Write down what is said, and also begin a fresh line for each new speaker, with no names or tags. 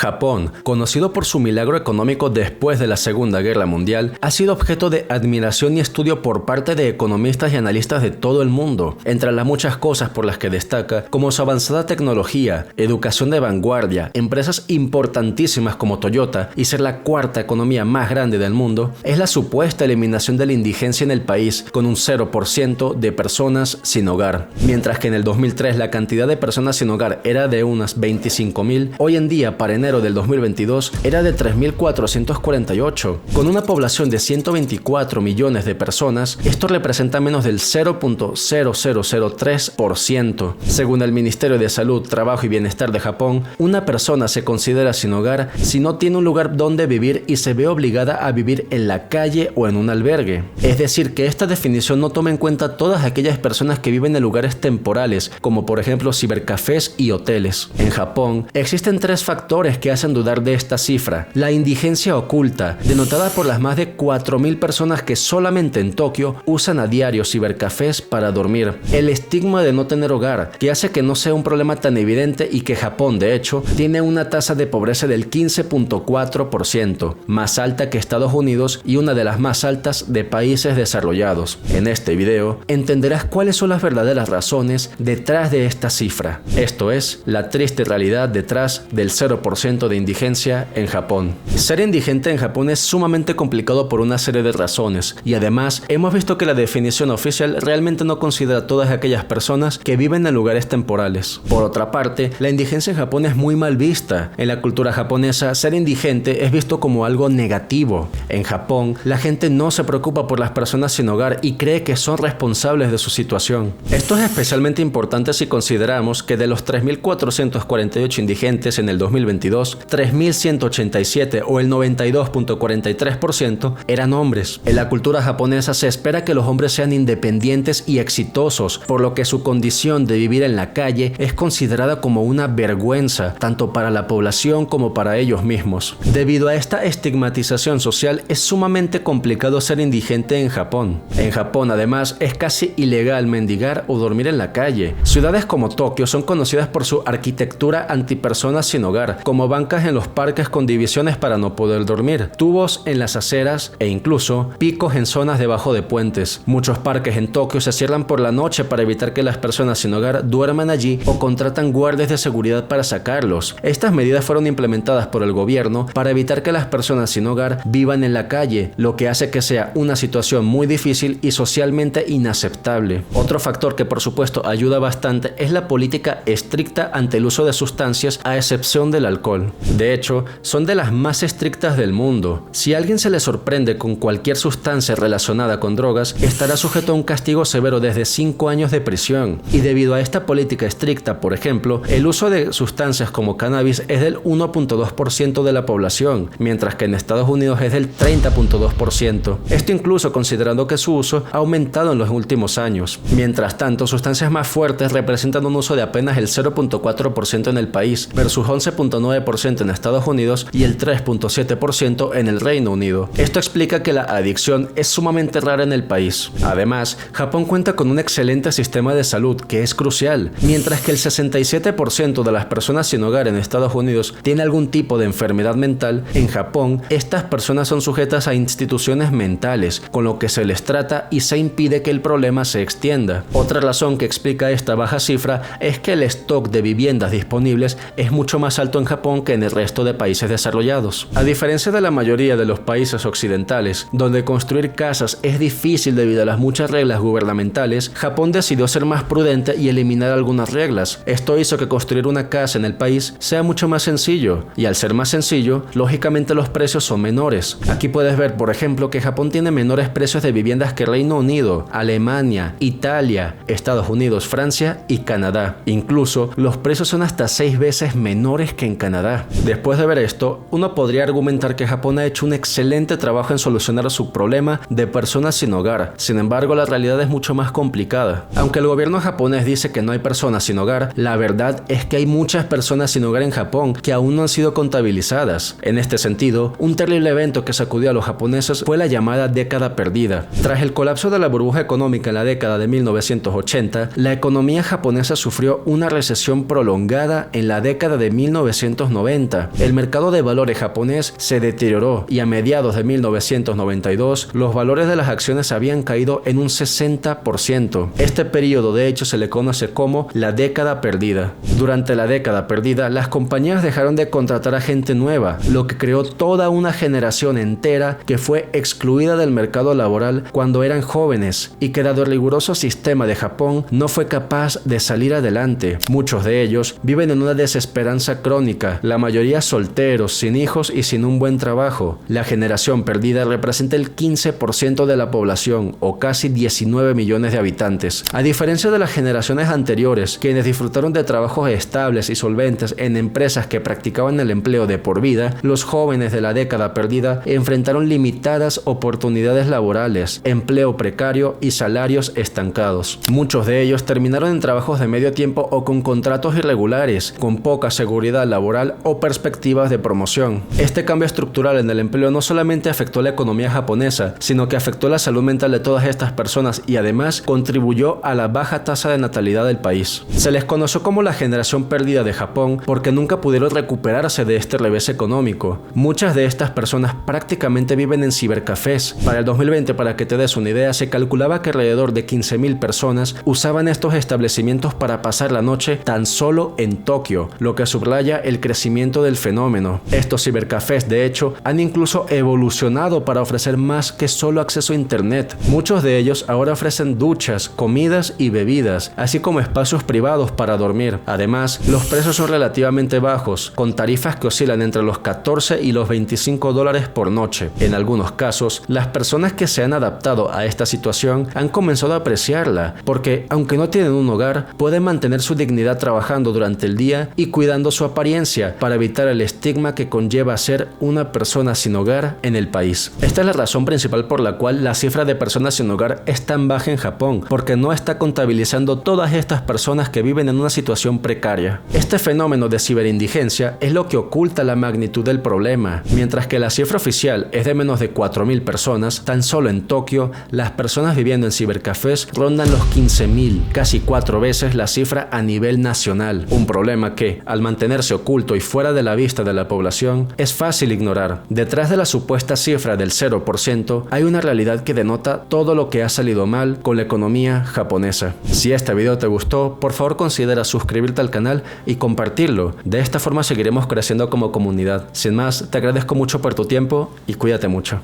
Japón, conocido por su milagro económico después de la Segunda Guerra Mundial, ha sido objeto de admiración y estudio por parte de economistas y analistas de todo el mundo, entre las muchas cosas por las que destaca, como su avanzada tecnología, educación de vanguardia, empresas importantísimas como Toyota y ser la cuarta economía más grande del mundo, es la supuesta eliminación de la indigencia en el país con un 0% de personas sin hogar. Mientras que en el 2003 la cantidad de personas sin hogar era de unas 25.000, hoy en día para enero del 2022 era de 3.448. Con una población de 124 millones de personas, esto representa menos del 0.0003%. Según el Ministerio de Salud, Trabajo y Bienestar de Japón, una persona se considera sin hogar si no tiene un lugar donde vivir y se ve obligada a vivir en la calle o en un albergue. Es decir, que esta definición no toma en cuenta todas aquellas personas que viven en lugares temporales, como por ejemplo cibercafés y hoteles. En Japón, existen tres factores que hacen dudar de esta cifra. La indigencia oculta, denotada por las más de 4.000 personas que solamente en Tokio usan a diario cibercafés para dormir. El estigma de no tener hogar, que hace que no sea un problema tan evidente y que Japón, de hecho, tiene una tasa de pobreza del 15.4%, más alta que Estados Unidos y una de las más altas de países desarrollados. En este video, entenderás cuáles son las verdaderas razones detrás de esta cifra. Esto es, la triste realidad detrás del 0% de indigencia en Japón. Ser indigente en Japón es sumamente complicado por una serie de razones, y además hemos visto que la definición oficial realmente no considera a todas aquellas personas que viven en lugares temporales. Por otra parte, la indigencia en Japón es muy mal vista. En la cultura japonesa, ser indigente es visto como algo negativo. En Japón, la gente no se preocupa por las personas sin hogar y cree que son responsables de su situación. Esto es especialmente importante si consideramos que de los 3.448 indigentes en el 2022, 3.187 o el 92.43% eran hombres. En la cultura japonesa se espera que los hombres sean independientes y exitosos, por lo que su condición de vivir en la calle es considerada como una vergüenza, tanto para la población como para ellos mismos. Debido a esta estigmatización social, es sumamente complicado ser indigente en Japón. En Japón, además, es casi ilegal mendigar o dormir en la calle. Ciudades como Tokio son conocidas por su arquitectura antipersonas sin hogar, como bancas en los parques con divisiones para no poder dormir, tubos en las aceras e incluso picos en zonas debajo de puentes. Muchos parques en Tokio se cierran por la noche para evitar que las personas sin hogar duerman allí o contratan guardias de seguridad para sacarlos. Estas medidas fueron implementadas por el gobierno para evitar que las personas sin hogar vivan en la calle, lo que hace que sea una situación muy difícil y socialmente inaceptable. Otro factor que por supuesto ayuda bastante es la política estricta ante el uso de sustancias, a excepción del alcohol. De hecho, son de las más estrictas del mundo. Si a alguien se le sorprende con cualquier sustancia relacionada con drogas, estará sujeto a un castigo severo desde 5 años de prisión. Y debido a esta política estricta, por ejemplo, el uso de sustancias como cannabis es del 1.2% de la población, mientras que en Estados Unidos es del 30.2%. Esto incluso considerando que su uso ha aumentado en los últimos años. Mientras tanto, sustancias más fuertes representan un uso de apenas el 0.4% en el país, versus 11.9% en Estados Unidos y el 3.7% en el Reino Unido. Esto explica que la adicción es sumamente rara en el país. Además, Japón cuenta con un excelente sistema de salud que es crucial. Mientras que el 67% de las personas sin hogar en Estados Unidos tiene algún tipo de enfermedad mental, en Japón estas personas son sujetas a instituciones mentales, con lo que se les trata y se impide que el problema se extienda. Otra razón que explica esta baja cifra es que el stock de viviendas disponibles es mucho más alto en Japón que en el resto de países desarrollados. A diferencia de la mayoría de los países occidentales, donde construir casas es difícil debido a las muchas reglas gubernamentales, Japón decidió ser más prudente y eliminar algunas reglas. Esto hizo que construir una casa en el país sea mucho más sencillo, y al ser más sencillo, lógicamente los precios son menores. Aquí puedes ver, por ejemplo, que Japón tiene menores precios de viviendas que Reino Unido, Alemania, Italia, Estados Unidos, Francia y Canadá. Incluso los precios son hasta 6 veces menores que en Canadá. Después de ver esto, uno podría argumentar que Japón ha hecho un excelente trabajo en solucionar su problema de personas sin hogar. Sin embargo, la realidad es mucho más complicada. Aunque el gobierno japonés dice que no hay personas sin hogar, la verdad es que hay muchas personas sin hogar en Japón que aún no han sido contabilizadas. En este sentido, un terrible evento que sacudió a los japoneses fue la llamada década perdida. Tras el colapso de la burbuja económica en la década de 1980, la economía japonesa sufrió una recesión prolongada en la década de 1990 1990. El mercado de valores japonés se deterioró y a mediados de 1992 los valores de las acciones habían caído en un 60%. Este periodo de hecho se le conoce como la década perdida. Durante la década perdida, las compañías dejaron de contratar a gente nueva, lo que creó toda una generación entera que fue excluida del mercado laboral cuando eran jóvenes y que dado el riguroso sistema de Japón no fue capaz de salir adelante. Muchos de ellos viven en una desesperanza crónica, la mayoría solteros, sin hijos y sin un buen trabajo. La generación perdida representa el 15% de la población o casi 19 millones de habitantes. A diferencia de las generaciones anteriores, quienes disfrutaron de trabajos estables y solventes en empresas que practicaban el empleo de por vida, los jóvenes de la década perdida enfrentaron limitadas oportunidades laborales, empleo precario y salarios estancados. Muchos de ellos terminaron en trabajos de medio tiempo o con contratos irregulares, con poca seguridad laboral o perspectivas de promoción. Este cambio estructural en el empleo no solamente afectó la economía japonesa, sino que afectó la salud mental de todas estas personas y además contribuyó a la baja tasa de natalidad del país. Se les conoció como la generación perdida de Japón porque nunca pudieron recuperarse de este revés económico. Muchas de estas personas prácticamente viven en cibercafés. Para el 2020, para que te des una idea, se calculaba que alrededor de 15.000 personas usaban estos establecimientos para pasar la noche tan solo en Tokio, lo que subraya el crecimiento del fenómeno. Estos cibercafés, de hecho, han incluso evolucionado para ofrecer más que solo acceso a internet. Muchos de ellos ahora ofrecen duchas, comidas y bebidas, así como espacios privados para dormir. Además, los precios son relativamente bajos, con tarifas que oscilan entre los 14 y los 25 dólares por noche. En algunos casos, las personas que se han adaptado a esta situación han comenzado a apreciarla, porque aunque no tienen un hogar, pueden mantener su dignidad trabajando durante el día y cuidando su apariencia para evitar el estigma que conlleva ser una persona sin hogar en el país. Esta es la razón principal por la cual la cifra de personas sin hogar es tan baja en Japón, porque no está contabilizando todas estas personas que viven en una situación precaria. Este fenómeno de ciberindigencia es lo que oculta la magnitud del problema. Mientras que la cifra oficial es de menos de 4.000 personas, tan solo en Tokio, las personas viviendo en cibercafés rondan los 15.000, casi 4 veces la cifra a nivel nacional. Un problema que, al mantenerse oculto y fuera de la vista de la población, es fácil ignorar. Detrás de la supuesta cifra del 0%, hay una realidad que denota todo lo que ha salido mal con la economía japonesa. Si este video te gustó, por favor considera suscribirte al canal y compartirlo. De esta forma seguiremos creciendo como comunidad. Sin más, te agradezco mucho por tu tiempo y cuídate mucho.